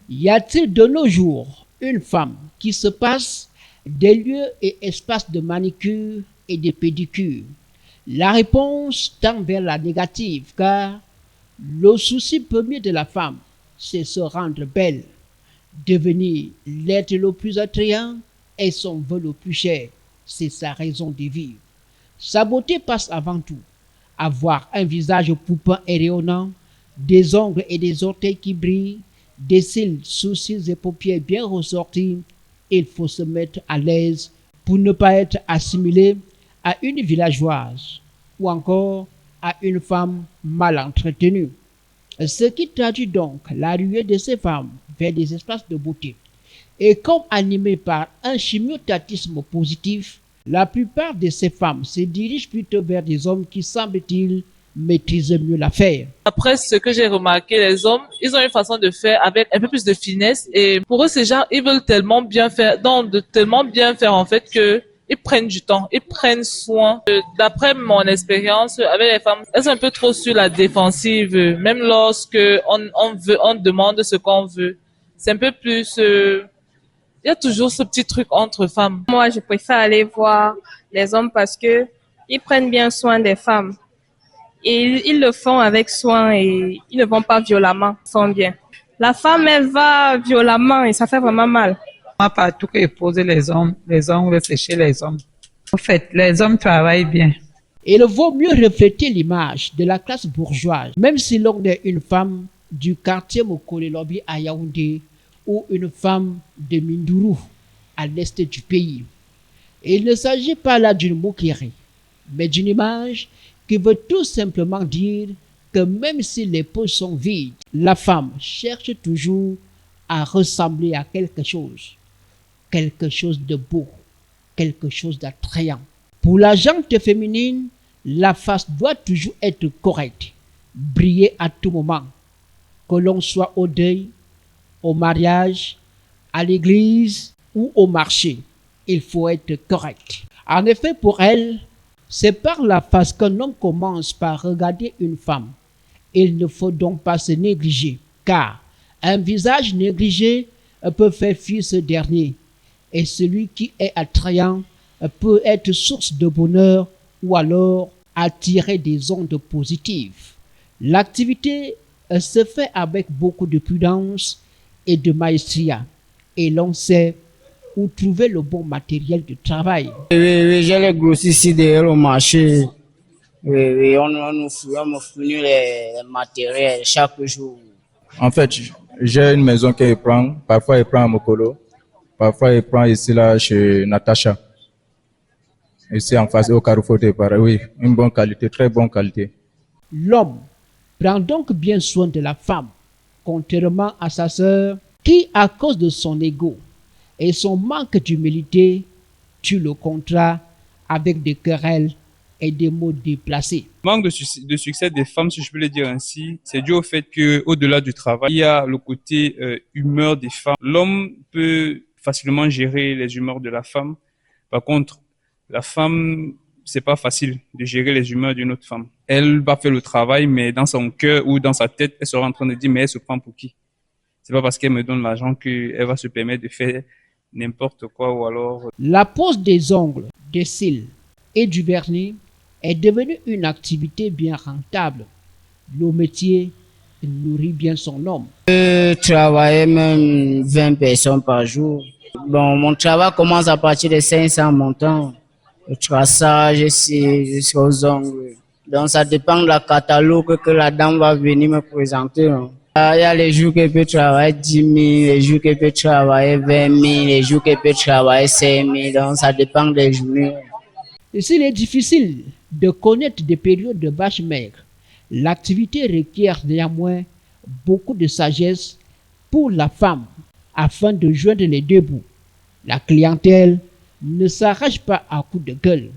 Y a-t-il de nos jours une femme qui se passe des lieux et espaces de manicure et de pédicure? La réponse tend vers la négative car le souci premier de la femme, c'est se rendre belle, devenir l'être le plus attrayant et son vœu le plus cher, c'est sa raison de vivre. Sa beauté passe avant tout. Avoir un visage poupin et rayonnant, des ongles et des orteils qui brillent, des cils, sourcils et paupières bien ressortis, il faut se mettre à l'aise pour ne pas être assimilé à une villageoise ou encore à une femme mal entretenue. Ce qui traduit donc la ruée de ces femmes vers des espaces de beauté. Et comme animées par un chimiotatisme positif, la plupart de ces femmes se dirigent plutôt vers des hommes qui, semble-t-il, maîtrisent mieux l'affaire. Après ce que j'ai remarqué, les hommes, ils ont une façon de faire avec un peu plus de finesse et pour eux, ces gens, ils veulent tellement bien faire, donc de tellement bien faire en fait que ils prennent du temps, ils prennent soin. D'après mon expérience avec les femmes, elles sont un peu trop sur la défensive, même lorsque on demande ce qu'on veut. C'est un peu plus, il y a toujours ce petit truc entre femmes. Moi, je préfère aller voir les hommes parce que ils prennent bien soin des femmes. Et ils le font avec soin et ils ne vont pas violemment, ils font bien. La femme, elle va violemment et ça fait vraiment mal. Moi, partout que je pose les hommes veulent sécher les hommes. En fait, les hommes travaillent bien. Il vaut mieux refléter l'image de la classe bourgeoise, même si l'on est une femme du quartier Mokole-Lobi à Yaoundé ou une femme de Mindourou à l'est du pays. Il ne s'agit pas là d'une moquerie, mais d'une image qui veut tout simplement dire que même si les poches sont vides, la femme cherche toujours à ressembler à quelque chose de beau, quelque chose d'attrayant. Pour la gente féminine, la face doit toujours être correcte, briller à tout moment, que l'on soit au deuil, au mariage, à l'église ou au marché. Il faut être correct. En effet, pour elle, c'est par la face qu'un homme commence par regarder une femme. Il ne faut donc pas se négliger, car un visage négligé peut faire fuir ce dernier. Et celui qui est attrayant peut être source de bonheur ou alors attirer des ondes positives. L'activité se fait avec beaucoup de prudence et de maestria. Et l'on sait où trouver le bon matériel de travail. Oui, j'ai les grossistes ici derrière le marché. Oui, on nous fournit les matériels chaque jour. En fait, j'ai une maison qu'elle prend. Parfois, elle prend à Mokolo. Parfois, elle prend ici, là, chez Natacha. Ici, en face, au Carrefour de Paris. Oui, une bonne qualité, très bonne qualité. L'homme prend donc bien soin de la femme, contrairement à sa sœur, qui, à cause de son ego et son manque d'humilité, tue le contrat avec des querelles et des mots déplacés. Le manque de succès des femmes, si je peux le dire ainsi, c'est dû au fait qu'au-delà du travail, il y a le côté humeur des femmes. L'homme peut facilement gérer les humeurs de la femme. Par contre, la femme, c'est pas facile de gérer les humeurs d'une autre femme. Elle va faire le travail, mais dans son cœur ou dans sa tête, elle sera en train de dire, mais elle se prend pour qui? C'est pas parce qu'elle me donne l'argent qu'elle va se permettre de faire n'importe quoi ou alors... La pose des ongles, des cils et du vernis est devenue une activité bien rentable. Le métier nourrit bien son homme. Je travaille même 20 personnes par jour. Bon, mon travail commence à partir de 500 montants. Le traçage jusqu'aux ongles. Donc ça dépend de la catalogue que la dame va venir me présenter. Il y a les jours qu'elle peut travailler 10 000, les jours qu'elle peut travailler 20 000, les jours qu'elle peut travailler 5 000. Donc ça dépend des journées. S'il est difficile de connaître des périodes de vaches maigres, l'activité requiert néanmoins beaucoup de sagesse pour la femme afin de joindre les deux bouts. La clientèle ne s'arrache pas à coups de gueule.